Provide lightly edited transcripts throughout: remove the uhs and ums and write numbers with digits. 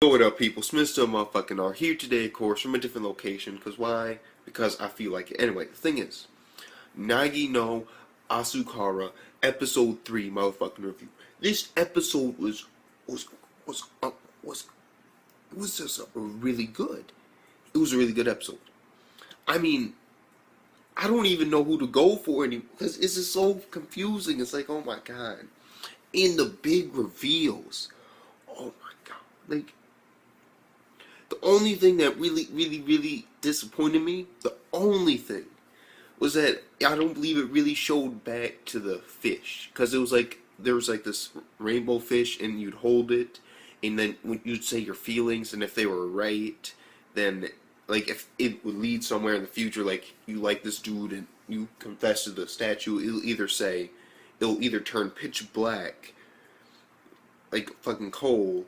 What up, people? Smith still motherfucking are here today, of course, from a different location. Because why? Because I feel like it. Anyway, the thing is, Nagi no Asukara, episode 3, motherfucking review. This episode was was uh, was was just really good. It was a really good episode. I mean, I don't even know who to go for anymore because it's just so confusing. It's like, oh my god, in the big reveals, oh my god, like. The only thing that really disappointed me, the only thing, was that I don't believe it really showed back to the fish. Because it was like, there was like this rainbow fish and you'd hold it, and then you'd say your feelings, and if they were right, then, like, if it would lead somewhere in the future, like, you like this dude and you confess to the statue, it'll either turn pitch black, like fucking coal,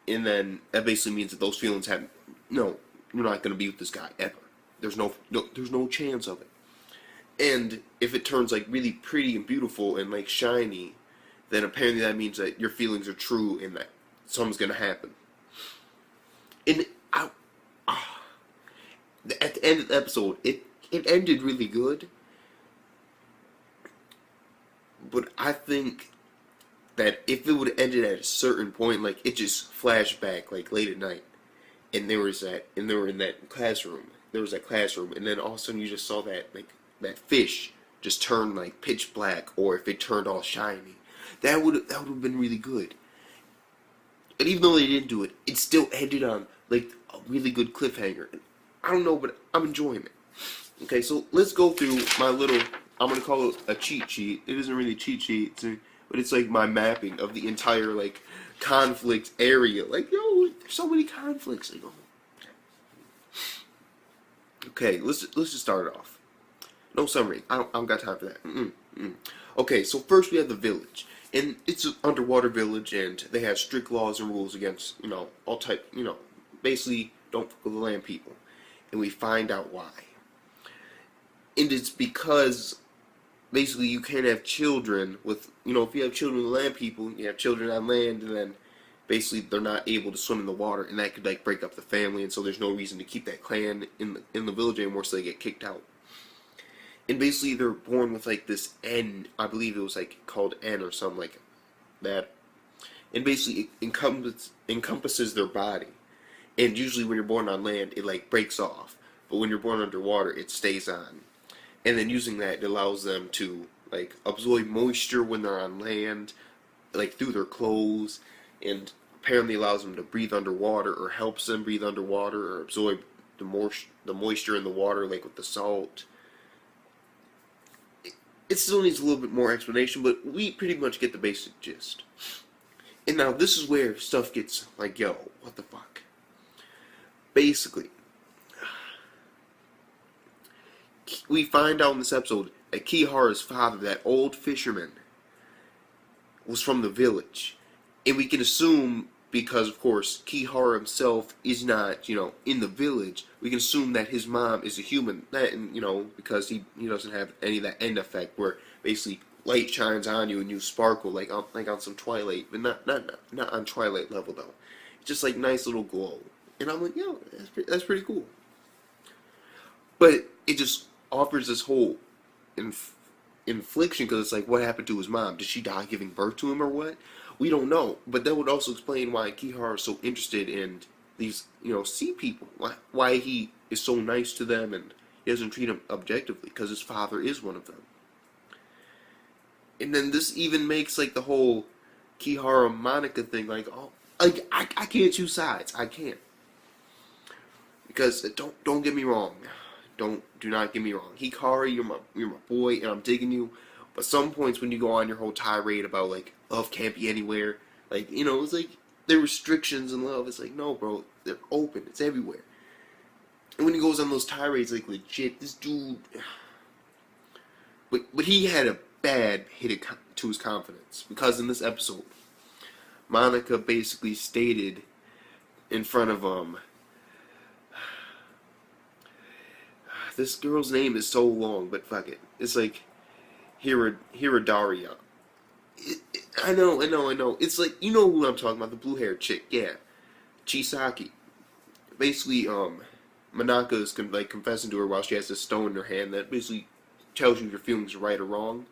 and then that basically means that those feelings have no. You're not gonna be with this guy ever. There's no chance of it. And if it turns like really pretty and beautiful and like shiny, then apparently that means that your feelings are true and that something's gonna happen. And at the end of the episode, it ended really good, but I think that if it would have ended at a certain point, like it just flashed back like late at night, and they were in that classroom. There was that classroom, and then all of a sudden you just saw that fish just turn like pitch black, or if it turned all shiny, that would have been really good. And even though they didn't do it, it still ended on like a really good cliffhanger. And I don't know, but I'm enjoying it. Okay, so let's go through my little. I'm gonna call it a cheat sheet. It isn't really a cheat sheet. But it's like my mapping of the entire like conflict area. Like, yo, there's so many conflicts. Like, oh. Okay, let's just start it off. No summary. I don't got time for that. Okay, so first we have the village, and it's an underwater village, and they have strict laws and rules against all type basically don't fuck with the land people, and we find out why. And it's because basically you can't have children with, if you have children with land people, you have children on land, and then basically they're not able to swim in the water, and that could like break up the family, and so there's no reason to keep that clan in the village anymore, so they get kicked out. And basically they're born with like this N, I believe it was like called N or something like that, and basically it encompasses their body. And usually when you're born on land, it like breaks off, but when you're born underwater, it stays on. And then using that, it allows them to like absorb moisture when they're on land, like through their clothes, and apparently allows them to breathe underwater, or helps them breathe underwater, or absorb the moisture in the water, like with the salt. It still needs a little bit more explanation, but we pretty much get the basic gist. And now this is where stuff gets like, yo, what the fuck? Basically, we find out in this episode that Kiharu's father, that old fisherman, was from the village. And we can assume, because of course Kiharu himself is not, in the village, we can assume that his mom is a human. And, because he doesn't have any of that end effect where basically light shines on you and you sparkle like on some Twilight, but not on Twilight level though. It's just like nice little glow. And I'm like, yo, that's pretty cool. But it just offers this whole infliction, because it's like, what happened to his mom? Did she die giving birth to him or what? We don't know. But that would also explain why Kiharu is so interested in these, sea people. Why he is so nice to them and he doesn't treat them objectively, because his father is one of them. And then this even makes like the whole Kiharu Monica thing like, oh, like I can't choose sides. I can't. Because don't get me wrong. Do not get me wrong. Hikari, you're my boy, and I'm digging you. But some points when you go on your whole tirade about like love can't be anywhere, like it's like there are restrictions in love. It's like, no, bro, they're open. It's everywhere. And when he goes on those tirades, like legit, this dude. But he had a bad hit to his confidence, because in this episode, Monica basically stated in front of this girl's name is so long, but fuck it. It's like Hiradaria. I know. It's like, you know who I'm talking about, the blue-haired chick, yeah. Chisaki. Basically, Manaka is like confessing to her while she has this stone in her hand that basically tells you if your feelings are right or wrong.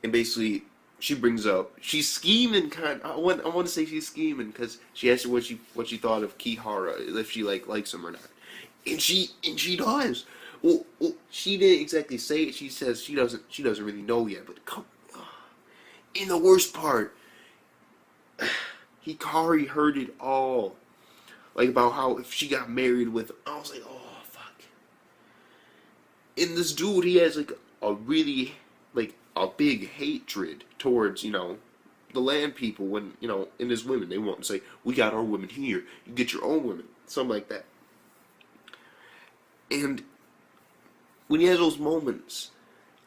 And basically, she brings up she's scheming. I want to say she's scheming because she asked her what she thought of Kihara, if she likes him or not, and she does. Well, she didn't exactly say it. She says she doesn't really know yet. But come, in the worst part, Hikari heard it all. Like about how if she got married with him, I was like, oh fuck. And this dude, he has like a really like a big hatred towards the land people when and his women. They want to say we got our women here. You get your own women, something like that. And when he has those moments,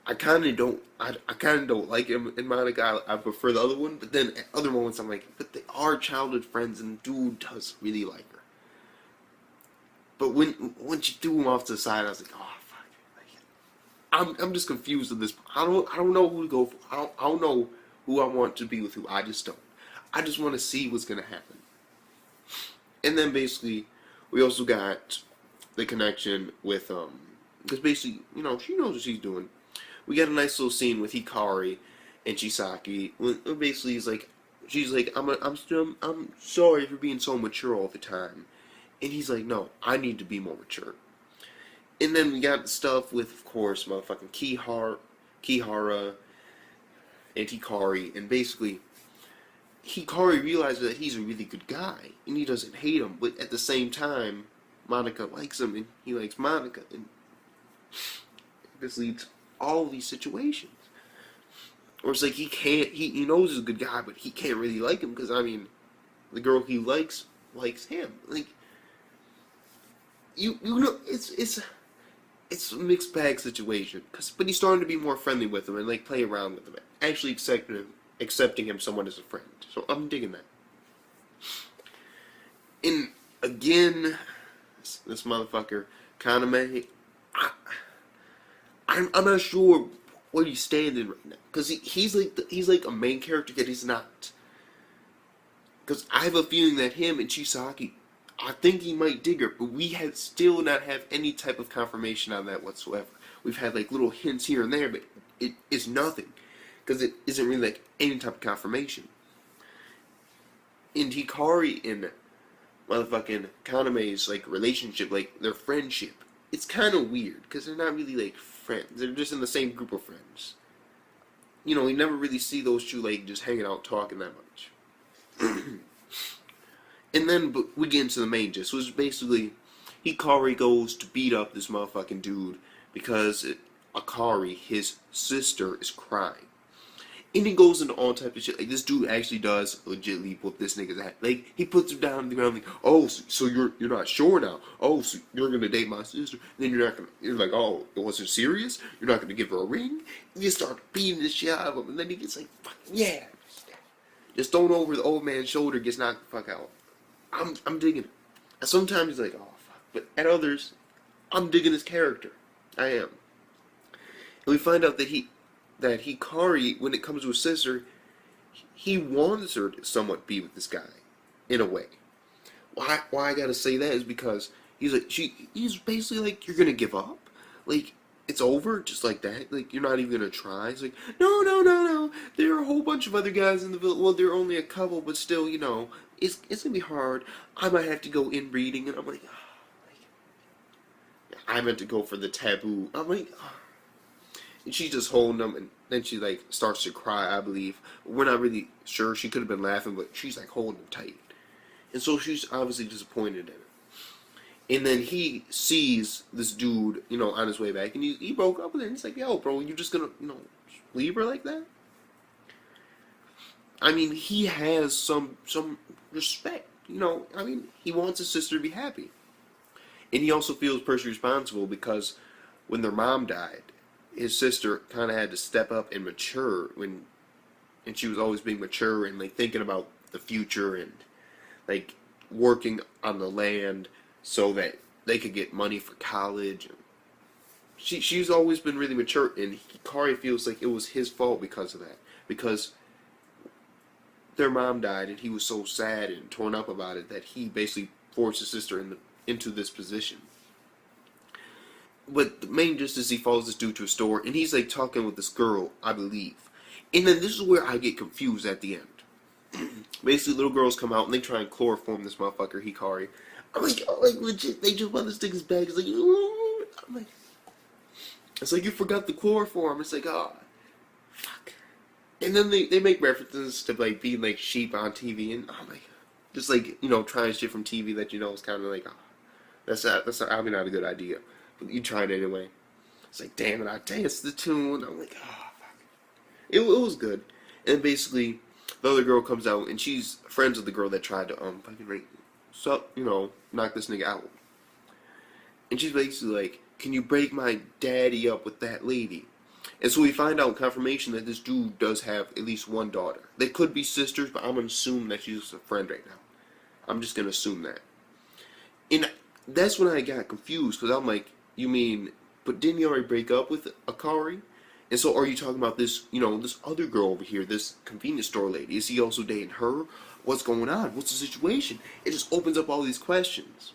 I kind of don't. I kind of don't like him in Monica. I prefer the other one. But then at other moments, I'm like, but they are childhood friends, and dude does really like her. But when she threw him off to the side, I was like, oh fuck. Like, I'm just confused at this. I don't know who to go for. I don't know who I want to be with who. I just don't. I just want to see what's gonna happen. And then basically, we also got the connection with because basically she knows what she's doing. We got a nice little scene with Hikari and Chisaki. Basically, she's like, I'm sorry for being so mature all the time, and he's like, no, I need to be more mature. And then we got stuff with, of course, motherfucking Kihara and Hikari, and basically, Hikari realizes that he's a really good guy, and he doesn't hate him, but at the same time, Monica likes him, and he likes Monica, and this leads all these situations. Or it's like he knows he's a good guy, but he can't really like him, because, I mean, the girl he likes him. Like, you know, it's a mixed bag situation, but he's starting to be more friendly with him, and, like, play around with him, actually accepting him somewhat as a friend. So I'm digging that. And again, this motherfucker Kaname, I'm not sure where he's standing right now, because he's like a main character, yet he's not. Because I have a feeling that him and Chisaki, I think he might dig her, but we still not have any type of confirmation on that whatsoever. We've had like little hints here and there, but it is nothing. Because it isn't really like any type of confirmation. And Hikari and motherfucking Kaname's like relationship, like their friendship, it's kind of weird because they're not really like friends. They're just in the same group of friends. You never really see those two like just hanging out talking that much. And then we get into the main gist, which is basically Hikari goes to beat up this motherfucking dude because Akari, his sister, is crying. And he goes into all type of shit. Like, this dude actually does legitimately whoop this nigga's ass. Like, he puts him down on the ground like, oh, so you're not sure now. Oh, so you're gonna date my sister. And then you're like, oh, it wasn't serious? You're not gonna give her a ring? And you start beating the shit out of him. And then he gets like, fuck yeah. Just thrown over the old man's shoulder, gets knocked the fuck out. I'm digging it. And sometimes he's like, oh, fuck. But at others, I'm digging his character. I am. And we find out that Hikari, when it comes to his sister, he wants her to somewhat be with this guy, in a way. Why I gotta say that is because he's basically like, you're gonna give up? Like, it's over, just like that? Like, you're not even gonna try? It's like, no. There are a whole bunch of other guys in the village. Well, there are only a couple, but still, it's gonna be hard. I might have to go inbreeding, and I'm like, I meant to go for the taboo. I'm like, and she's just holding him, and then she like starts to cry, I believe. We're not really sure. She could have been laughing, but she's like holding him tight. And so she's obviously disappointed in him. And then he sees this dude, on his way back, and he broke up with her, and he's like, yo, bro, you just gonna, leave her like that? I mean, he has some respect, I mean, he wants his sister to be happy. And he also feels personally responsible because when their mom died, his sister kind of had to step up and mature and she was always being mature and like thinking about the future and like working on the land so that they could get money for college. She's always been really mature, and Hikari feels like it was his fault because of that. Because their mom died, and he was so sad and torn up about it that he basically forced his sister into this position. But the main gist is he follows this dude to a store, and he's like talking with this girl, I believe. And then this is where I get confused at the end. Basically, little girls come out and they try and chloroform this motherfucker, Hikari. I'm like, oh, like legit, they just want to stick his bag. It's like, ooh. I'm like, it's like you forgot the chloroform. It's like, oh, fuck. And then they make references to like being like sheep on TV, and I'm like, just like trying shit from TV that is kind of like, oh, that's probably not a good idea. But you tried it anyway. It's like, damn it, I danced the tune. I'm like, oh, fuck. It was good. And basically, the other girl comes out, and she's friends with the girl that tried to fucking rape, knock this nigga out. And she's basically like, can you break my daddy up with that lady? And so we find out confirmation that this dude does have at least one daughter. They could be sisters, but I'm gonna assume that she's just a friend right now. I'm just gonna assume that. And that's when I got confused, because I'm like, you mean, but didn't he already break up with Akari? And so are you talking about this, this other girl over here, this convenience store lady? Is he also dating her? What's going on? What's the situation? It just opens up all these questions.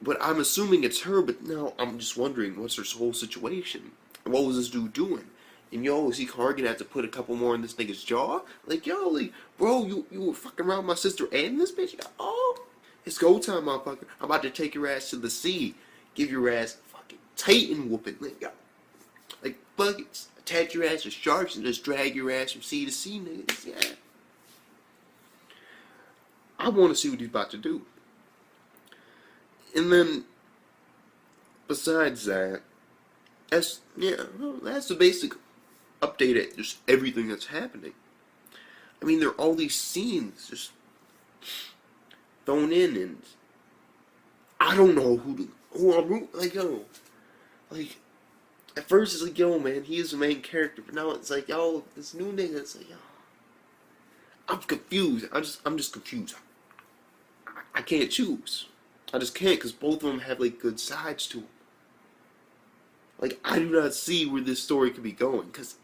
But I'm assuming it's her, but now I'm just wondering, what's her whole situation? What was this dude doing? And is he gonna have to put a couple more in this nigga's jaw? Like, bro, you were fucking around my sister and this bitch? Oh, it's go time, motherfucker. I'm about to take your ass to the sea. Give your ass a fucking Titan whooping. Like buckets. Attach your ass to sharks and just drag your ass from sea to sea, niggas. Yeah. I want to see what he's about to do. And then, besides that, that's the basic update at just everything that's happening. I mean, there are all these scenes just thrown in, and I don't know who I'm like, like, at first it's like, man, he is the main character, but now it's like, this new nigga, it's like, I'm confused. I'm just confused. I can't choose. I just can't, because both of them have like good sides to them. Like, I do not see where this story could be going, because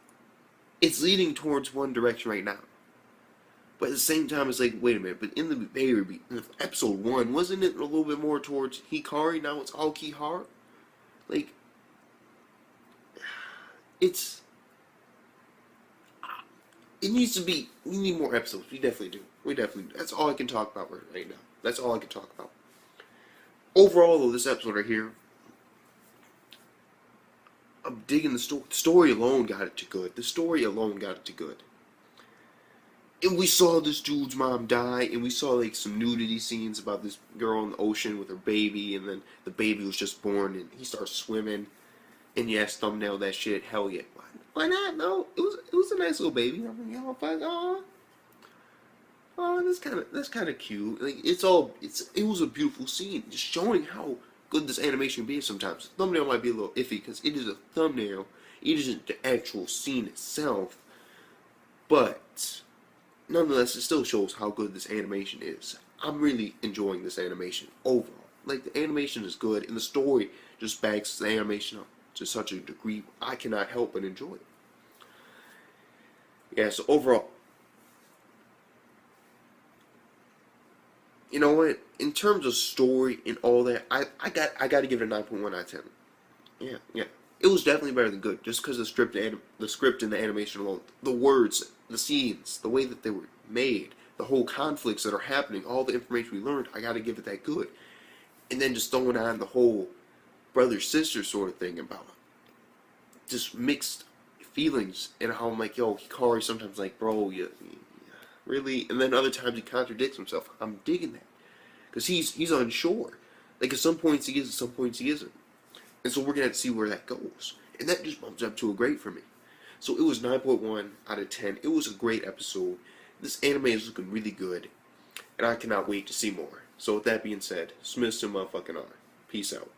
it's leading towards one direction right now. But at the same time, it's like, wait a minute, but in episode 1, wasn't it a little bit more towards Hikari? Now it's all Kihara? Like, it needs to be, we need more episodes. We definitely do. That's all I can talk about right now. That's all I can talk about. Overall, though, this episode right here, I'm digging the story. The story alone got it to good. And we saw this dude's mom die, and we saw like some nudity scenes about this girl in the ocean with her baby, and then the baby was just born, and he starts swimming. And yes, thumbnail that shit. Hell yeah. Why not? No, it was a nice little baby. I'm like, fuck, that's kind of cute. Like it was a beautiful scene, just showing how good this animation can be sometimes. The thumbnail might be a little iffy because it is a thumbnail. It isn't the actual scene itself, but nonetheless, it still shows how good this animation is. I'm really enjoying this animation overall. Like, the animation is good, and the story just backs the animation up to such a degree I cannot help but enjoy it. Yeah, so overall, you know what? In terms of story and all that, I got to give it a 9.1 out of 10. Yeah. It was definitely better than good, just because the script and the animation alone, the words, the scenes, the way that they were made, the whole conflicts that are happening, all the information we learned, I got to give it that good. And then just throwing on the whole brother-sister sort of thing about just mixed feelings, and how I'm like, Hikari sometimes like, bro, really? And then other times he contradicts himself. I'm digging that. Because he's unsure. Like, at some points he is, at some points he isn't. And so we're going to have to see where that goes. And that just bumps up to a great for me. So it was 9.1 out of 10. It was a great episode. This anime is looking really good. And I cannot wait to see more. So with that being said, Smith's to motherfucking R. Peace out.